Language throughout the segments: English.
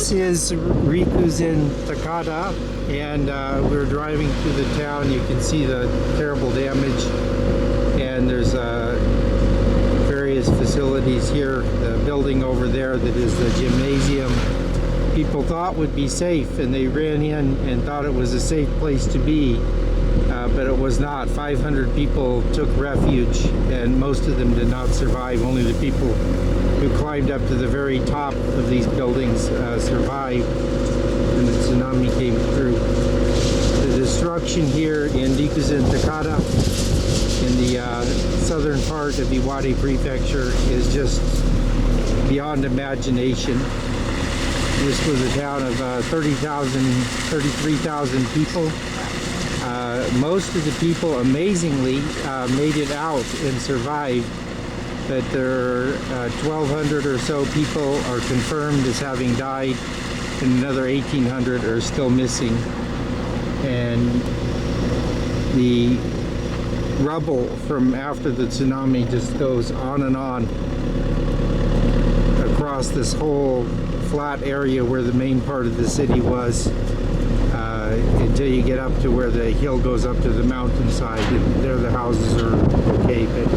This is Rikuzentakata, and we're driving through the town. You can see the terrible damage, and there's various facilities here. The building over there that is the gymnasium, people thought would be safe, and they ran in and thought it was a safe place to be, but it was not. 500 people took refuge, and most of them did not survive. Only the people who climbed up to the very top of these buildings survived when the tsunami came through. The destruction here in Rikuzentakata, in the southern part of Iwate prefecture, is just beyond imagination. This was a town of 33,000 people. Most of the people amazingly made it out and survived, but there are 1,200 or so people are confirmed as having died, and another 1,800 are still missing. And the rubble from after the tsunami just goes on and on across this whole flat area where the main part of the city was, until you get up to where the hill goes up to the mountainside, and there the houses are okay. But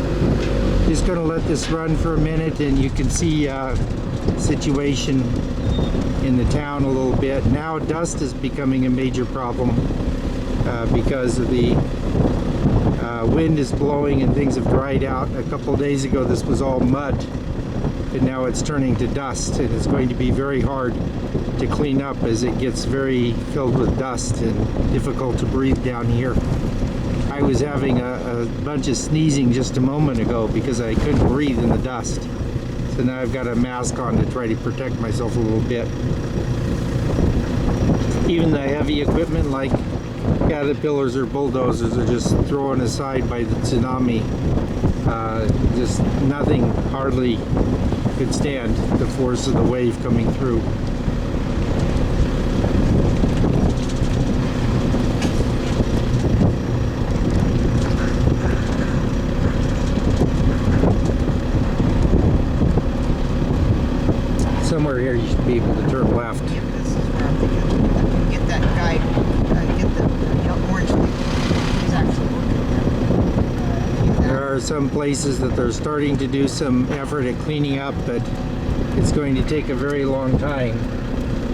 just going to let this run for a minute, and you can see situation in the town a little bit. Now dust is becoming a major problem because of the wind is blowing and things have dried out. A couple of days ago this was all mud, and now it's turning to dust, and it's going to be very hard to clean up as it gets very filled with dust and difficult to breathe down here. I was having a bunch of sneezing just a moment ago because I couldn't breathe in the dust. So now I've got a mask on to try to protect myself a little bit. Even the heavy equipment like caterpillars or bulldozers are just thrown aside by the tsunami. Just nothing hardly could stand the force of the wave coming through. Somewhere here you should be able to turn left. Yeah, this is where I'm thinking. Get that guy, get the orange thing. He's actually working there. There are some places that they're starting to do some effort at cleaning up, but it's going to take a very long time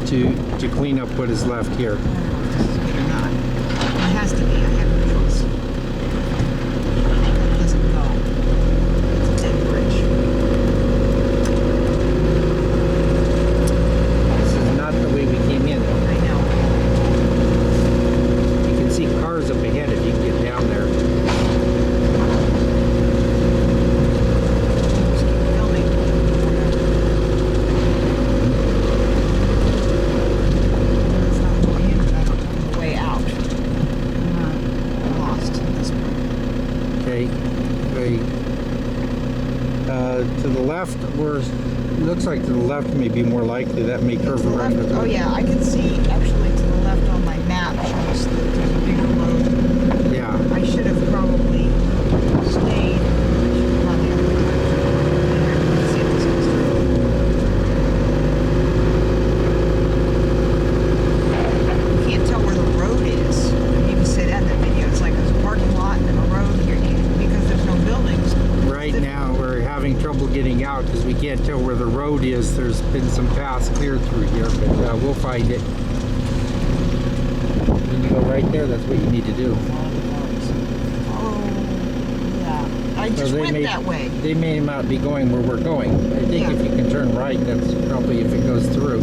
to clean up what is left here. This is good or not. It has to be. I have no choice. That doesn't go. It's a dead bridge. Not the way we came in. I know. You can see cars up ahead if you can get down there. Just keep filming. That's not the way in, but I don't know the way out. I'm lost at this point. Okay. To the left, looks like to the left may be more likely. That may curve around. Oh yeah, I can see actually to the left on my map shows that there's a bigger road. Yeah. I should have probably stayed. I should have gone the other direction. Let's see if this goes through. You can't tell where the road is. I didn't even say that in the video. It's like there's a parking lot and a road here because there's no buildings. Right now we're having trouble getting out because we can't tell where the road is. There's been some paths cleared through here, but we'll find it. When you go right there, that's what you need to do. Oh, yeah. I just went that way. They may not be going where we're going. I think if you can turn right, that's probably if it goes through.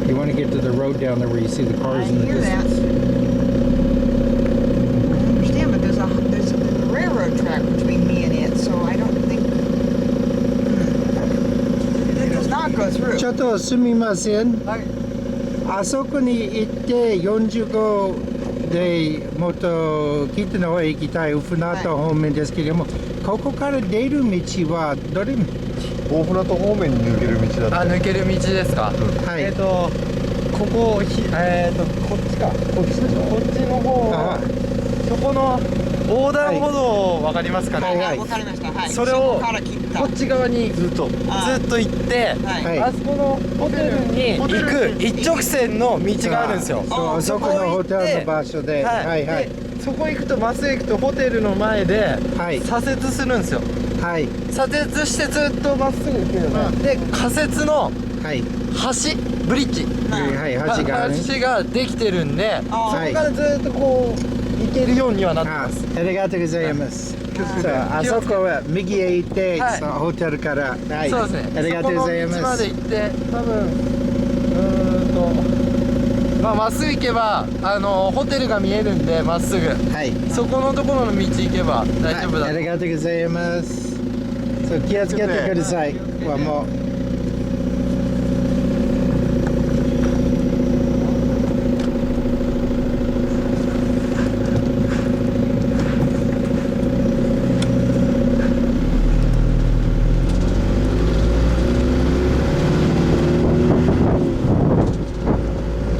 You want to get to the road down there where you see the cars in the distance. There's a railroad track between me and it, so I don't think it does not go through. ちょっとすみません。はい。あそこに行って45でもっと北の方へ行きたい船戸方面ですけれども、ここから出る道はどれ？大船渡方面に抜ける道だって。抜ける道ですか。はい。こここっちか。こっちの方。そこの横断歩道わかりますかね、はいわかりました。はい。それをこから切った。こっち側にずっと行って、はい。はいあそこのホテルに行く一直線の道があるんですよ。そう、そこのホテルの場所で、はいはい。でそこ行くとまっすぐ行くとホテルの前ではい左折するんですよ。はい左折してずっとまっすぐ行くよね。で仮設のはい橋ブリッジはい橋がね。橋ができてるんで、そこあからずっとこう行けるようにはなってまあす。ありがとうございます。そうあそこは右へ行って、はいそのホテルから、はい、そうですね。ありがとうございま。そこの道ますで行って多分まあまっすぐ行けばホテルが見えるんでまっすぐはい。そこのところの道行けば大丈夫だはい、ありがとうございます。そう気をつけてください。はもう。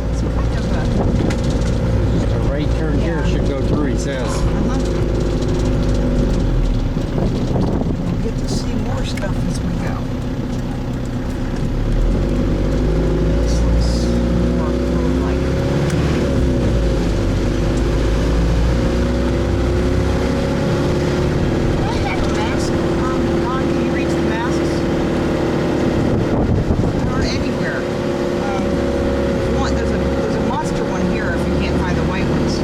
It's kind of a. Just a right turn here Yeah. should go through, he says. We'll get to see more stuff as we go. This looks more road-like. Do I have a mask on? Can you reach the masks? Or anywhere. There's a monster one here if you can't find the white ones.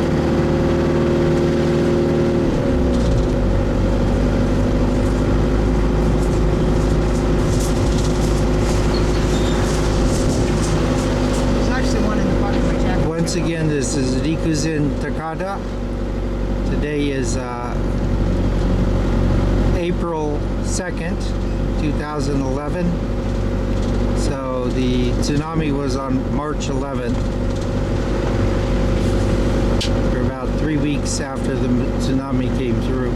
There's actually one in the pocket of my jacket. Once again, this is Rikuzentakata. Today is April 2nd, 2011. So the tsunami was on March 11th. For about 3 weeks after the tsunami came through.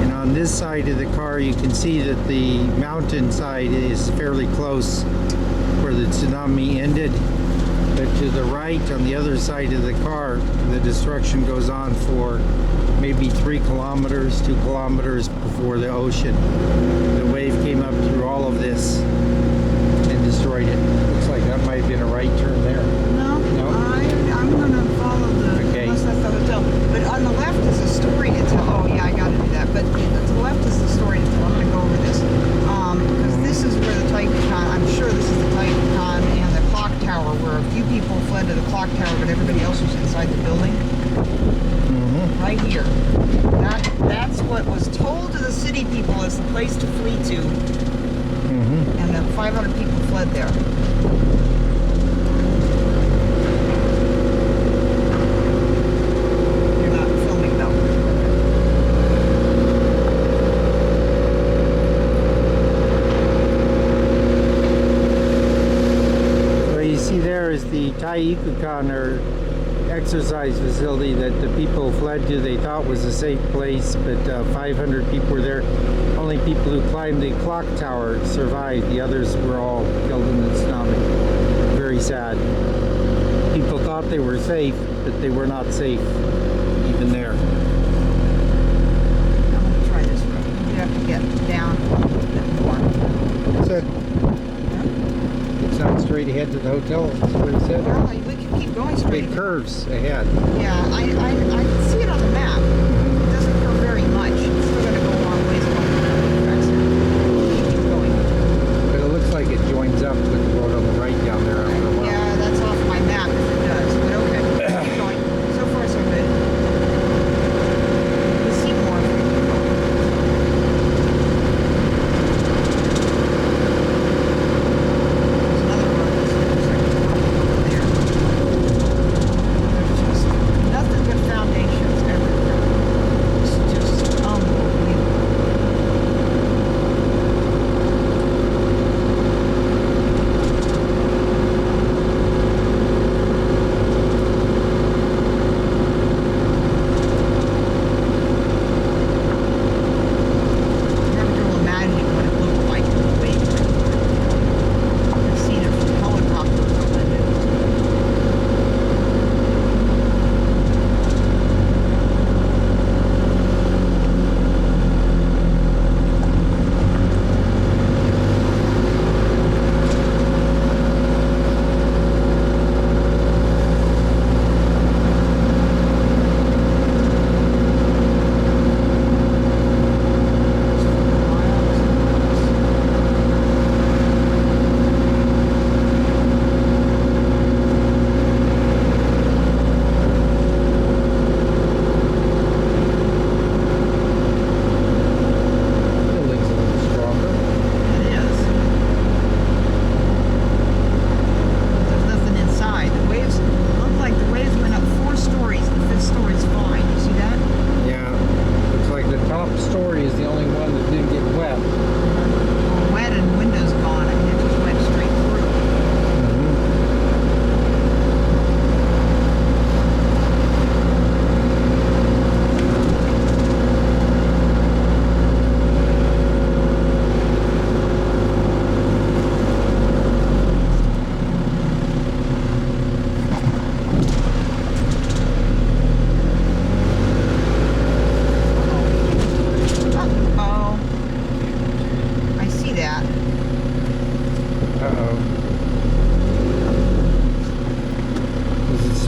And on this side of the car, you can see that the mountainside is fairly close where the tsunami ended. But to the right, on the other side of the car, the destruction goes on for maybe 3 kilometers, 2 kilometers before the ocean. The wave came up through all of this and destroyed it. Looks like that might have been a right turn there. No, No? I'm gonna follow the. Okay. Unless that's the hotel. But on the left is a story to tell. Oh yeah, I gotta do that. But to the left is the story to tell. I'm gonna go over this. Because this is where the Taikan. I'm sure this is the Taikan and the clock tower, where a few people fled to the clock tower, but everybody else was inside the building. Mm-hmm. Right here. That's what was told to the city people as the place to flee to, Mm-hmm. and then 500 people fled there. You're not filming though. What you see there is the Taikukan, or exercise facility that the people fled to. They thought was a safe place, but 500 people were there. Only people who climbed the clock tower survived. The others were all killed in the tsunami. Very sad. People thought they were safe, but they were not safe even there. I'm gonna try this road. You have to get down a little bit more. Said it's not straight ahead to the hotel. That's what it said. Well, we can keep going straight. Big curves ahead. Yeah, I can see it on the map. It doesn't curve very much. It's still gonna go a long ways along the tracks. Keep going. But it looks like it joins up with the road on the right down there after a while. Yeah, that's off my map if it does. But okay, keep going. So far, so good. We'll see more if we keep going. There's another road that's looks like it's going over there. There's just nothing but foundation.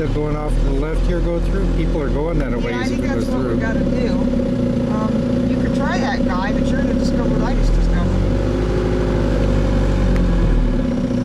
instead of going off to the left here, go through. People are going that way Yeah, I as think it that's goes what we through. got to do. You could try that guy, but you're going to discover what I just discovered.